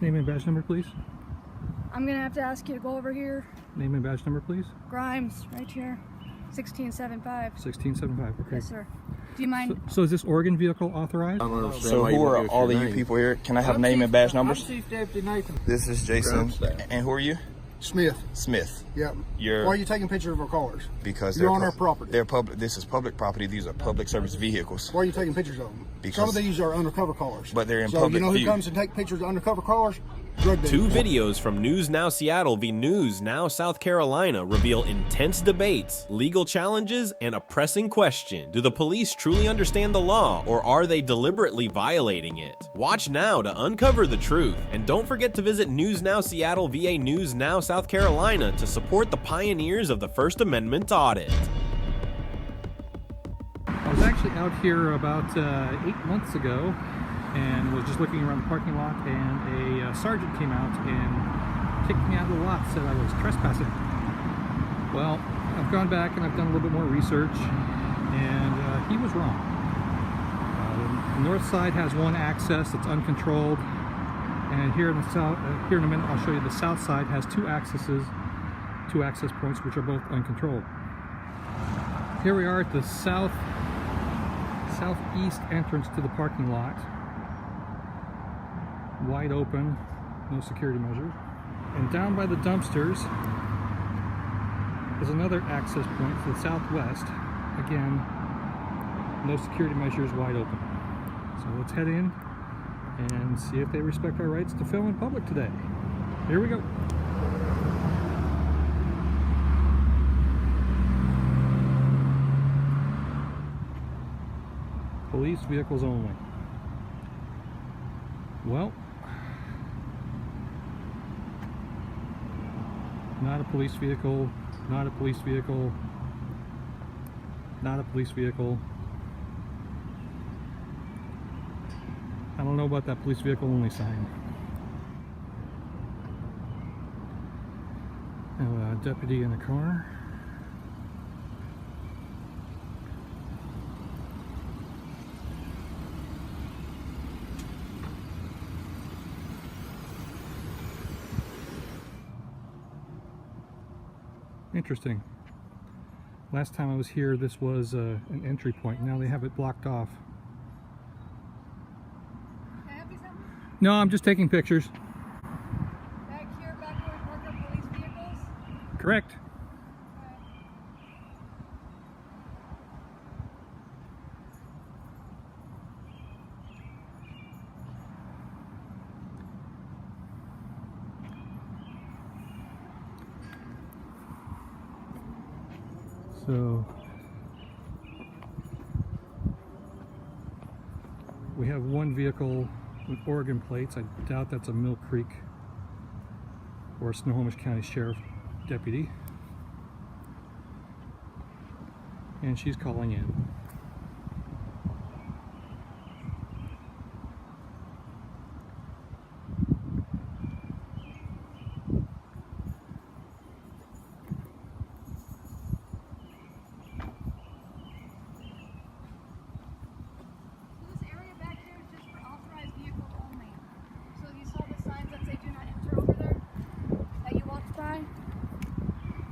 Name and badge number, please. I'm gonna have to ask you to go over here. Name and badge number, please. Grimes, right here. 1675. 1675, okay. Yes, sir. Do you mind? So is this Oregon vehicle authorized? So who are all of you people here? Can I have name and badge numbers? I'm Chief Deputy Nathan. This is Jason. And who are you? Smith. Smith. Yep. Why are you taking pictures of our cars? Because you're on our property. They're public. This is public property. These are public service vehicles. Why are you taking pictures of them? Because some of these are undercover cars. But they're in so public you know who view. comes and take pictures of undercover cars? Drug dealers. Two videos from News Now Seattle v. News Now South Carolina reveal intense debates, legal challenges, and a pressing question. Do the police truly understand the law, or are they deliberately violating it? Watch now to uncover the truth. And don't forget to visit News Now Seattle via News Now South Carolina to support the pioneers of the First Amendment Audit. I was actually out here about 8 months ago and was just looking around the parking lot, and a sergeant came out and kicked me out of the lot, said I was trespassing. Well, I've gone back and I've done a little bit more research, and he was wrong. The north side has one access that's uncontrolled, and here in the south, here in a minute I'll show you the south side has two access points which are both uncontrolled. Here we are at the southeast entrance to the parking lot. Wide open, no security measures. And down by the dumpsters is another access point to the southwest. Again, no security measures, wide open. So let's head in and see if they respect our rights to film in public today. Here we go. Police vehicles only. Well, not a police vehicle, not a police vehicle, not a police vehicle. I don't know about that police vehicle only sign. Have a deputy in the car. Interesting. Last time I was here, this was an entry point. Now they have it blocked off. Can I help you something? No, I'm just taking pictures. Back here, back where we park our police vehicles? Correct. So we have one vehicle with Oregon plates. I doubt that's a Mill Creek or Snohomish County Sheriff deputy. And she's calling in.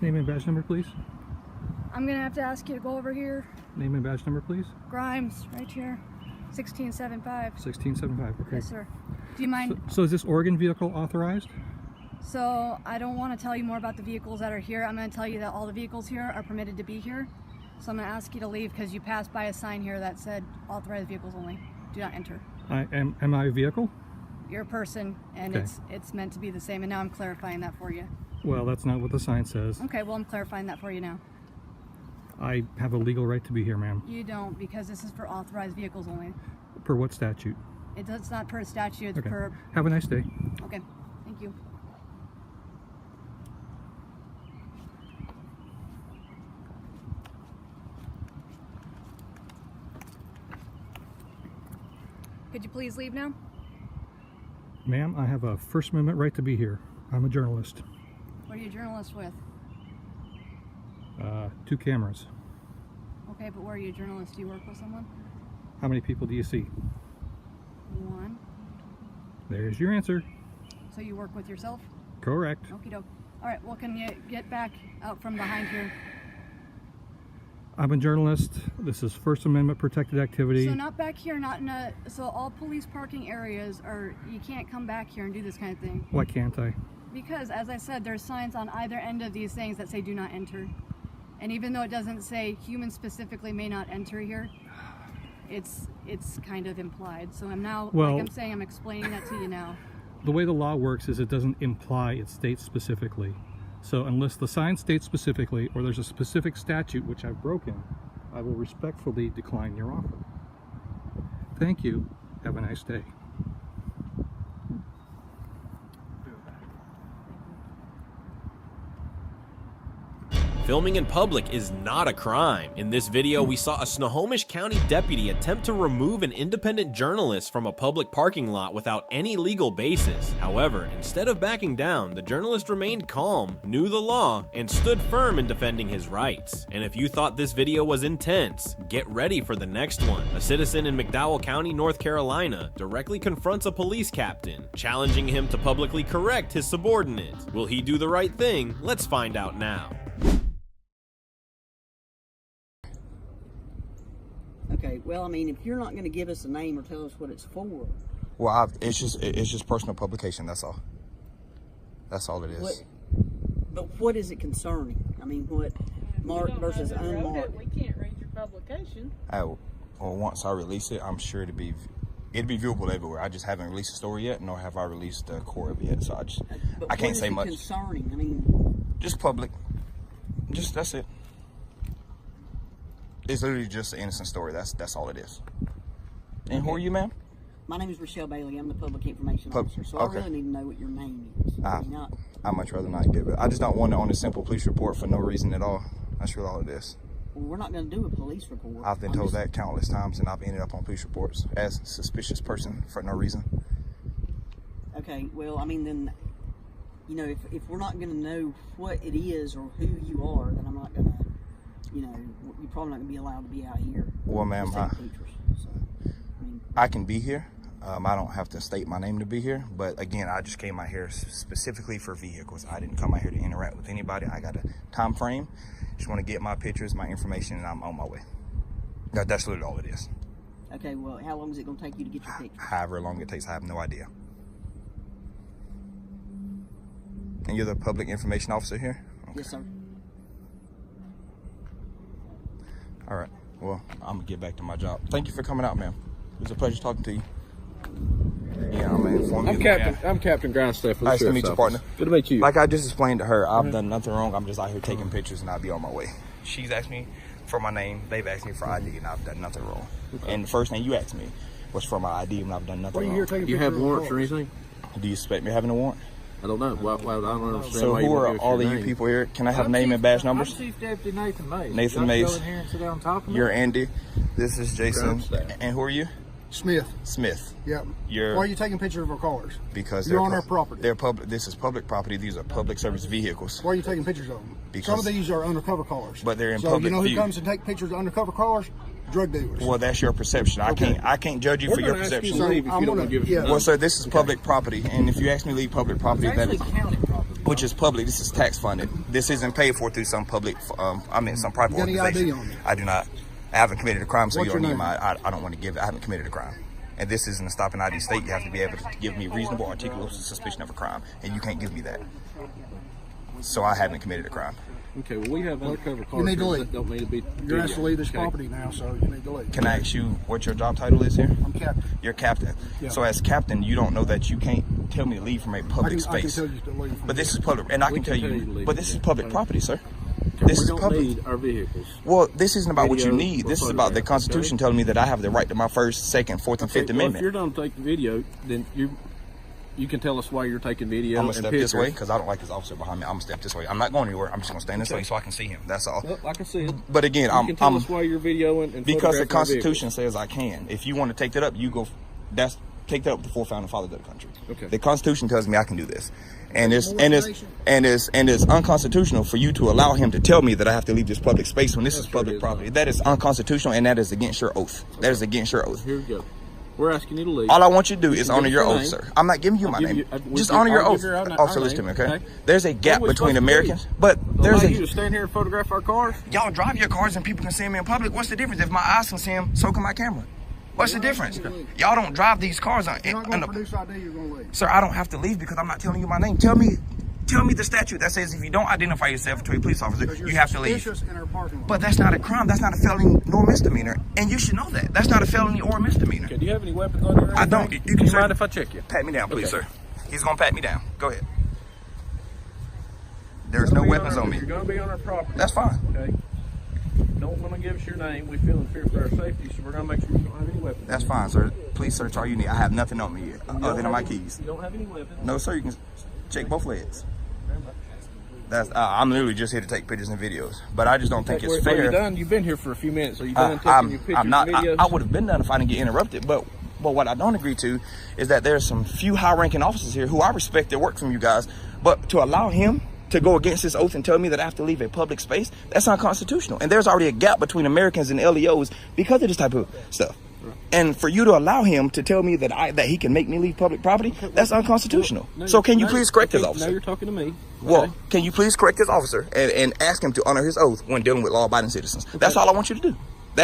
Name and badge number, please. I'm gonna have to ask you to go over here. Name and badge number, please. Grimes, right here. 1675. 1675, okay. Yes, sir. Do you mind? So is this Oregon vehicle authorized? So I don't want to tell you more about the vehicles that are here. I'm going to tell you that all the vehicles here are permitted to be here. So I'm going to ask you to leave because you passed by a sign here that said authorized vehicles only. Do not enter. Am I a vehicle? You're a person, and okay. it's meant to be the same, and now I'm clarifying that for you. Well, that's not what the sign says. Okay, well, I'm clarifying that for you now. I have a legal right to be here, ma'am. You don't, because this is for authorized vehicles only. Per what statute? It's not per statute, it's okay. per... Have a nice day. Okay, thank you. Could you please leave now? Ma'am, I have a First Amendment right to be here. I'm a journalist. What are you a journalist with? 2 cameras. Okay, but where are you a journalist? Do you work with someone? How many people do you see? 1. There's your answer. So you work with yourself? Correct. Okie doke. All right, well, can you get back out from behind here? I'm a journalist. This is First Amendment protected activity. So not back here, not in a, so all police parking areas are, you can't come back here and do this kind of thing. Why can't I? Because, as I said, there's signs on either end of these things that say do not enter. And even though it doesn't say humans specifically may not enter here, it's kind of implied. So I'm now, Well, like I'm saying, I'm explaining that to you now. The way the law works is it doesn't imply, it states specifically. So unless the sign states specifically, or there's a specific statute which I've broken, I will respectfully decline your offer. Thank you. Have a nice day. Filming in public is not a crime. In this video, we saw a Snohomish County deputy attempt to remove an independent journalist from a public parking lot without any legal basis. However, instead of backing down, the journalist remained calm, knew the law, and stood firm in defending his rights. And if you thought this video was intense, get ready for the next one. A citizen in McDowell County, North Carolina, directly confronts a police captain, challenging him to publicly correct his subordinate. Will he do the right thing? Let's find out now. Okay, well, I mean, if you're not going to give us a name or tell us what it's for. Well, it's just personal publication. That's all. That's all it is. But what is it concerning? I mean, what marked versus unmarked? We can't read your publication. Well, once I release it, I'm sure it'd be viewable everywhere. I just haven't released the story yet, nor have I released the core of it yet. So I can't say much. Concerning? I mean, just public. That's it. It's literally just an innocent story. That's all it is. And who are you, ma'am? My name is Rochelle Bailey. I'm the public information officer. So okay. I really need to know what your name is. I'd much rather not give it. I just don't want it on a simple police report for no reason at all. That's really all it is. Well, we're not going to do a police report. I've been told that countless times, and I've ended up on police reports as a suspicious person for no reason. Okay, well, I mean, then, you know, if we're not going to know what it is or who you are, then I'm not going to, you know, you're probably not going to be allowed to be out here. Well, ma'am, I can be here. I don't have to state my name to be here. But again, I just came out here specifically for vehicles. I didn't come out here to interact with anybody. I got a time frame. Just want to get my pictures, my information, and I'm on my way. That's literally all it is. Okay, well, how long is it going to take you to get your pictures? However long it takes, I have no idea. And you're the public information officer here? Okay. Yes, sir. All right. Well, I'm gonna get back to my job. Thank you for coming out, ma'am. It was a pleasure talking to you. Yeah, I'm gonna inform you. I'm Captain Grindstaff. Nice to meet you, partner. Good to meet you. Like I just explained to her, I've done nothing wrong. I'm just out here taking pictures, and I'll be on my way. She's asked me for my name. They've asked me for ID, and I've done nothing wrong. Okay. And the first thing you asked me was for my ID, and I've done nothing wrong. What are you here taking you have pictures warrants of or anything? Do you suspect me having a warrant? I don't know. Well, I don't understand. So why who you are want all of your you name. people here? Can I have name and badge numbers? I'm Chief Deputy Nathan Mays. Nathan Mays. Go in here and sit down on top of me. You're Andy. This is Jason. And who are you? Smith. Smith. Yep. Why are you taking pictures of our cars? Because you're on our property. They're public. This is public property. These are public service vehicles. Why are you taking pictures of them? Because some of these are undercover cars. But they're in so public you know who view. comes and take pictures of undercover cars? Drug dealers. Well, that's your perception. Okay. I can't judge you for your perception. Well, sir, this is public property, and if you ask me to leave public property, that is county property. Which is public. This is tax funded. This isn't paid for through some public. Some private organization. ID on you? I do not. I haven't committed a crime, so What's you don't your need name? I don't want to give it. I haven't committed a crime. And this isn't a stop and ID state. You have to be able to give me reasonable, articulable suspicion of a crime, and you can't give me that. So I haven't committed a crime. Okay, well, we have undercover cars. You need to here leave. that don't need to be. You're asked to leave this property now, so you need to leave. Can I ask you what your job title is here? I'm captain. You're captain. Yeah. So as captain, you don't know that you can't tell me to leave from a public I can space. tell you to leave. But this is public, and I can tell to you. leave. But this is public property, sir. Okay, This we is don't public. need our vehicles. Well, this isn't about what you Video need. or This is about the photographs, Constitution telling me that I have the right to my First, Second, Fourth, and Fifth Well, if Amendment. you're done taking video, then you can tell us why you're taking video. I'm gonna and step pictures. this way because I don't like this officer behind me. I'm gonna step this way. I'm not going anywhere. I'm just gonna stand this way so I can see him. That's all. Well, I can see it. But again, You can tell us why you're videoing and because the photographing our Constitution says I can. If you want to take that up, you go. Take that up with the four founding fathers of the country. Okay. The Constitution tells me I can do this, and it's unconstitutional for you to allow him to tell me that I have to leave this public space when this is public property. That is unconstitutional, and that is against your oath. That is against your oath. Here we go. We're asking you to leave. All I want you to do is can honor give your us your oath, name. sir. I'm not giving you my give name. you- Just I'll honor your give oath. your own- Officer, our listen to me, name, okay? okay? There's a gap What are we between supposed to Americans, but there's Allow you a... to stand here and photograph our cars? Y'all drive your cars and people can see me in public. What's the difference? If my eyes can see them, so can my camera. What's the difference? Y'all don't drive these cars on... You're not going to produce ID, you're going to leave. Sir, I don't have to leave because I'm not telling you my name. Tell me the statute that says if you don't identify yourself to a police officer, you have to leave. Suspicious in our parking lot. But that's not a crime. That's not a felony nor misdemeanor. And you should know that. That's not a felony or misdemeanor. Okay, do you have any weapons on you? I don't. You Do can you sir, mind if I check you? pat me down, please, Okay. sir. He's going to pat me down. Go ahead. There's no weapons on me. You're going to be on our property. That's fine. Okay. Don't want to give us your name. We feel in fear for our safety, so we're going to make sure you don't have any weapons. That's fine, sir. Please search all you need. I have nothing on me other than my keys. You don't have any weapons. No, sir. You can check both legs. That's. I'm literally just here to take pictures and videos, but I just don't think it's Are you fair. done? You've been here for a few minutes. Are you done taking your pictures I'm not. and videos? I would have been done if I didn't get interrupted. But what I don't agree to is that there's some few high-ranking officers here who I respect their work from you guys, but to allow him to go against his oath and tell me that I have to leave a public space, that's unconstitutional. And there's already a gap between Americans and LEOs because of this type of stuff. And for you to allow him to tell me that he can make me leave public property, that's unconstitutional. So can you please correct this officer? Now you're talking to me. Well, can you please correct this officer and ask him to honor his oath when dealing with law-abiding citizens? That's all I want you to do.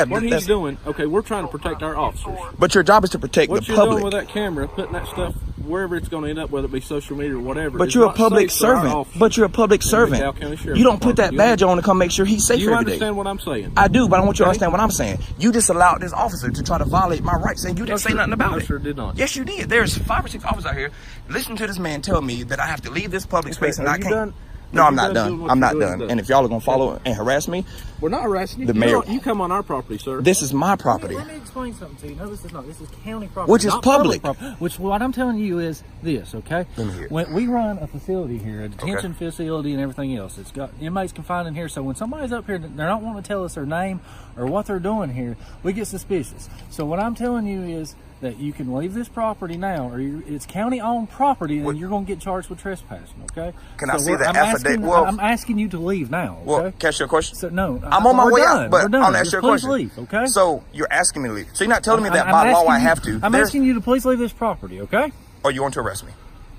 What he's doing, okay, we're trying to protect our officers. But your job is to protect What the you're public. doing with that camera, putting that stuff wherever it's going to end up, whether it be social media or whatever. But is you're a not public safe for our servant. officers. But you're a public In the servant. DeKalb County Sheriff's You don't put that Department. badge on to come make sure he's safe You every day. understand what I'm saying? I do, but I want you to understand what I'm saying. You just allowed this officer to try to violate my rights, and you didn't say nothing about No, it. sir, did not. Yes, you did. There's 5 or 6 officers out here. Listen to this man tell me that I have to leave this public space and are I you can't. done? No, Are I'm you not done done. doing what I'm you're not doing? done. And if y'all are gonna follow and harass me, We're not harassing you. The mayor- You come on our property, sir. this is my property. Let me explain something to you. No, this is not. This is county property. Which is not public. property. Which what I'm telling you is this, okay? Let me hear it. When we run a facility here, a detention facility and everything else. It's got inmates confined in here. So when somebody's up here, they're not wanting to tell us their name or what they're doing here, we get suspicious. So what I'm telling you is that you can leave this property now, or it's county-owned property, and you're going to get charged with trespassing, okay? Can I see the I'm affidavit? asking- Well- I'm asking you to leave now, okay? Well, catch your question. So no, I'm on my we're way done. out, but We're done. I'll ask Just you a please question. leave, okay? So you're asking me to leave. So you're not telling me that I'm by law asking I you- have to. I'm asking you to please leave this property, okay? Or you want to arrest me?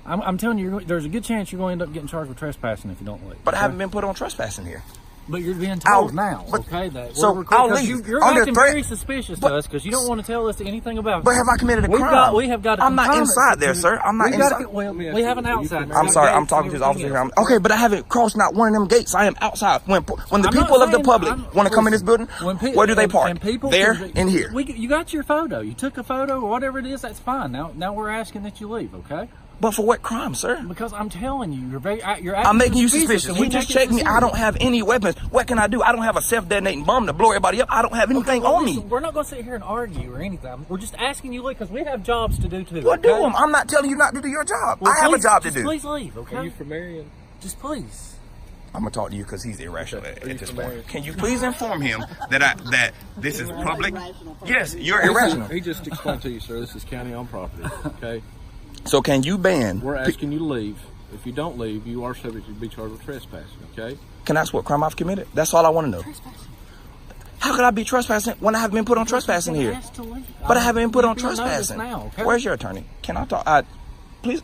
I'm telling you, there's a good chance you're going to end up getting charged with trespassing if you don't leave. But I okay? haven't been put on trespassing here. But you're being told I'll- now, but- okay? That so we're I'll because leave. You're Under acting threat- very suspicious but- to us because you don't want to tell us anything about. But it. have I committed a We crime? have got. I'm not inside there, sir. I'm not inside. We have an outside. I'm sorry. I'm talking to his officer here. Okay, but I haven't crossed not one of them gates. I am outside. When the I'm not people of the saying- public want to come in this building, where do they park? And people there can- and here. You got your photo. You took a photo or whatever it is. That's fine. Now we're asking that you leave, okay? But for what crime, sir? Because I'm telling you, you're I'm making you suspicious. suspicious. and He we just take it checked me. I serious. don't have any weapons. What can I do? I don't have a self-detonating bomb to blow everybody up. I don't have anything Well, on listen, me. We're not going to sit here and argue or anything. We're just asking you to leave because we have jobs to do too. Well, okay? do them. I'm not telling you not to do your job. Well, I have a please- job to just do. Please leave, okay? Are you from Marion? Just please. I'm gonna talk to you because he's irrational Okay. at Are you this from point. Marion? Can you please inform him that this is public? Yes, you're irrational. He just explained to you, sir, this is county-owned property, okay? So can you ban? We're asking you to leave. If you don't leave, you are subject to be charged with trespassing, okay? Can I ask what crime I've committed? That's all I want to know. How could I be trespassing when I haven't been put on trespassing here? But I haven't been put on trespassing. Now, okay? Where's your attorney? Can I talk? Please.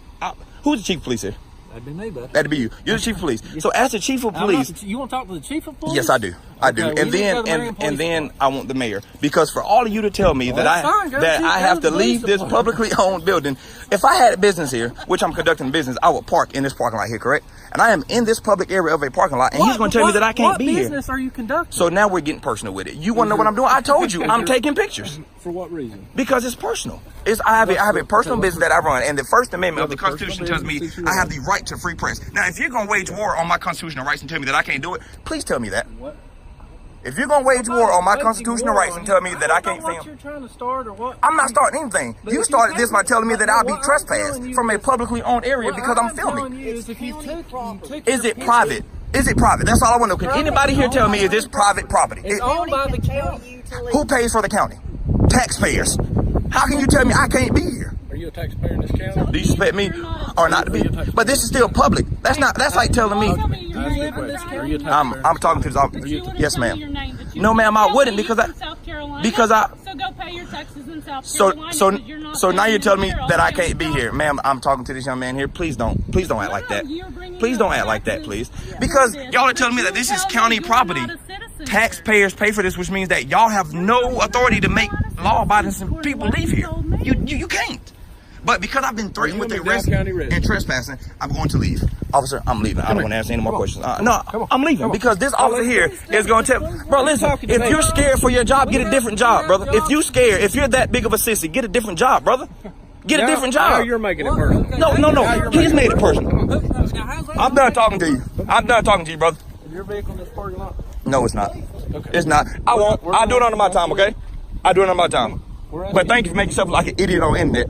Who's the chief of police here? That'd be me, bud. That'd be you. You're the chief of police. So as the chief of police, You want to talk to the chief of police? yes, I do. I do. Okay, well, And you then go to Marion Police and then Department. I want the mayor, because for all of you to tell me that that's fine. Go that to- I go have to to the police leave this department. publicly owned building. If I had a business here, which I'm conducting business, I would park in this parking lot here, correct? And I am in this public area of a parking lot, and he's going to tell me that I can't be What here. business are you conducting? So now we're getting personal with it. You want to know what I'm doing? I told you, I'm taking pictures. For what reason? Because it's personal. I have a personal business that I run, and the First Amendment of the Constitution tells me I have the right to free press. Now, if you're going to wage war on my constitutional rights and tell me that I can't do it, please tell me that. What? If you're going to wage war on my constitutional rights and tell me that I can't What film, you're trying to start or what? I'm not starting anything. But You if started you this by telling me that I'll be what I'm trespassed telling you from a is- publicly owned area because I'm telling filming. you is if you took Is your it private? Is it private? That's all I want to know. Can anybody here tell me is this private property? It's owned by the county. Who pays for the county? Taxpayers. How can you tell me I can't be here? Are you a taxpayer in this county? Do you expect me or not to be? But this is still public. That's like telling me. Ask me a question. Are you a taxpayer? I'm talking to his office. You wouldn't Yes, tell me ma'am. your name, but you No, would ma'am, I tell wouldn't me because you're I- from South Carolina. because I- So go pay your taxes in South South So Carolina so because you're not so now you're telling me here. that I Okay, can't be here, ma'am. I'm talking to this young man here. Please don't act like that. Please don't act like that, please. Because y'all are telling me that this is county property. Taxpayers pay for this, which means that y'all have no authority to make law-abiding people leave here. You can't. But because I've been threatened with arrest and trespassing, I'm going to leave. Officer, I'm leaving. I don't want to ask any more questions. No, I'm leaving because this officer here is going to tell. Bro, listen, if you're scared for your job, get a different job, brother. If you're scared, if you're that big of a sissy, get a different job, brother. Get a different job. Now you're making it personal. No. He's made it personal. I'm done talking to you. I'm done talking to you, brother. Is your vehicle in this parking lot? No, it's not. It's not. I won't. I'll do it under my time, okay? I'll do it under my time. But thank you for making yourself like an idiot on the internet.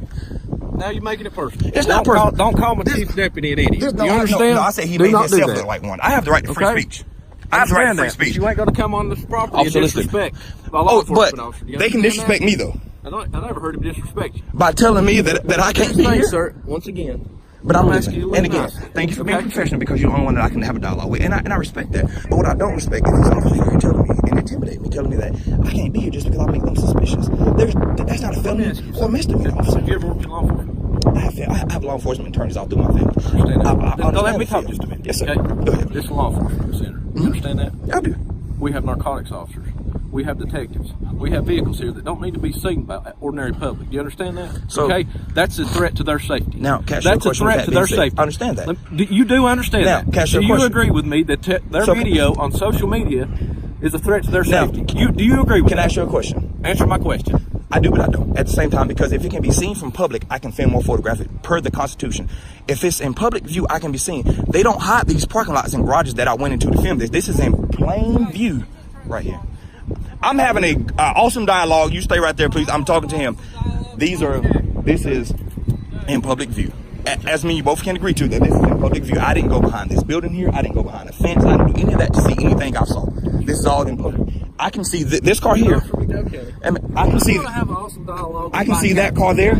Now you're making it personal. It's not personal. Don't call my chief deputy an idiot. You understand? No, I said he made himself look like one. I have the right to free speech. I have the right to free speech. You ain't going to come on this property and disrespect a law Oh, enforcement but officer. they can disrespect me though. I never heard him disrespect you. By telling me that I can't be here. Sir, once again. But I'm asking you listening. to And leave again, now. thank you for being professional because you're the only one that I can have a dialogue with. And I respect that. But what I don't respect is these officers are telling me and intimidating me, telling me that I can't be here just because I make them suspicious. That's not a felony or misdemeanor, officer. Have you ever worked in law enforcement? I have law enforcement attorneys all through my family. Don't let me talk just a minute. Yes, sir. Okay? Go ahead. This is a law enforcement center. You understand that? I do. We have narcotics officers. We have detectives. We have vehicles here that don't need to be seen by ordinary public. Do you understand that? So, okay, that's a threat to their safety. Now, that's a threat to their safety. I understand that. You do understand now, that. So you agree with me that their video on social media is a threat to their safety? Do you agree with that? Can I ask you a question? Answer my question. I do, but I don't. At the same time, because if it can be seen from public, I can film or photograph it per the Constitution. If it's in public view, I can be seen. They don't hide these parking lots and garages that I went into to film this. This is in plain view right here. I'm having a awesome dialogue. You stay right there, please. I'm talking to him. This is in public view. As me, you both can agree to that this is in public view. I didn't go behind this building here. I didn't go behind a fence. I didn't do any of that to see anything I saw. This is all in public. I can see this car here. And I can see. I can see that car there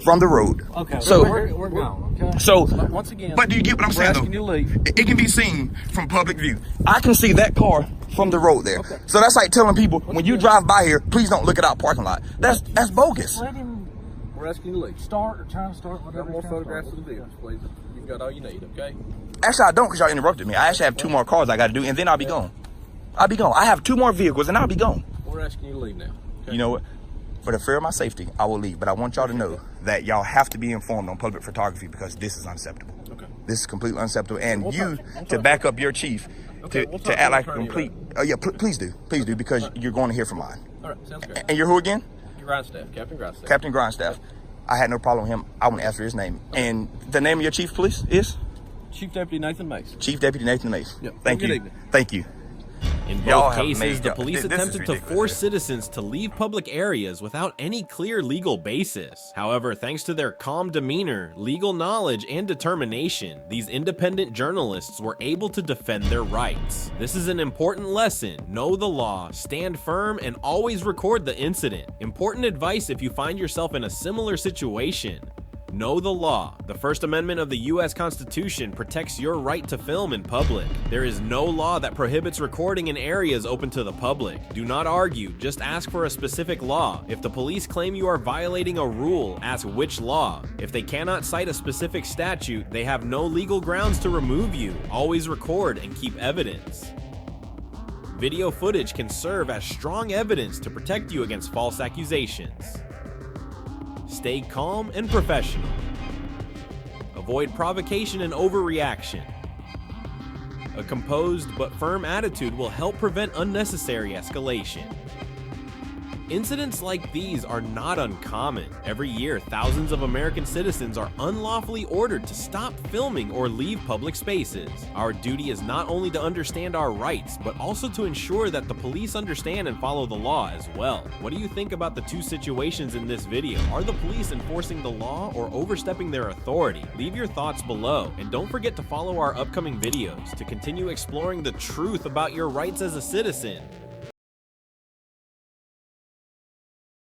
from the road. Okay. So we're gone. Okay. So once again, but do you get what I'm saying? Asking you to leave. It can be seen from public view. I can see that car from the road there. Okay. So that's like telling people when you drive by here, please don't look at our parking lot. That's bogus. We're asking you to leave. Trying to start whatever. Got more photographs of the vehicles, please. You've got all you need, okay? Actually, I don't because y'all interrupted me. I actually have 2 more cars I got to do, and then I'll be gone. I'll be gone. I have 2 more vehicles, and I'll be gone. We're asking you to leave now. Okay? You know what? For the fear of my safety, I will leave. But I want y'all to know that y'all have to be informed on public photography because this is unacceptable. Okay. This is completely unacceptable. And to back up your chief, to act like a complete... please do. Please do because you're going to hear from mine. All right, sounds great. And you're who again? Grindstaff, Captain Grindstaff. Captain Grindstaff. I had no problem with him. I want to ask for his name. Okay. And the name of your chief police is? Chief Deputy Nathan Mace. Chief Deputy Nathan Mace. Yep. Thank you. Thank you. In both cases, the police attempted to force citizens to leave public areas without any clear legal basis. However, thanks to their calm demeanor, legal knowledge, and determination, these independent journalists were able to defend their rights. This is an important lesson. Know the law, stand firm, and always record the incident. Important advice if you find yourself in a similar situation. Know the law. The First Amendment of the U.S. Constitution protects your right to film in public. There is no law that prohibits recording in areas open to the public. Do not argue, just ask for a specific law. If the police claim you are violating a rule, ask which law. If they cannot cite a specific statute, they have no legal grounds to remove you. Always record and keep evidence. Video footage can serve as strong evidence to protect you against false accusations. Stay calm and professional. Avoid provocation and overreaction. A composed but firm attitude will help prevent unnecessary escalation. Incidents like these are not uncommon. Every year, thousands of American citizens are unlawfully ordered to stop filming or leave public spaces. Our duty is not only to understand our rights, but also to ensure that the police understand and follow the law as well. What do you think about the 2 situations in this video? Are the police enforcing the law or overstepping their authority? Leave your thoughts below, and don't forget to follow our upcoming videos to continue exploring the truth about your rights as a citizen.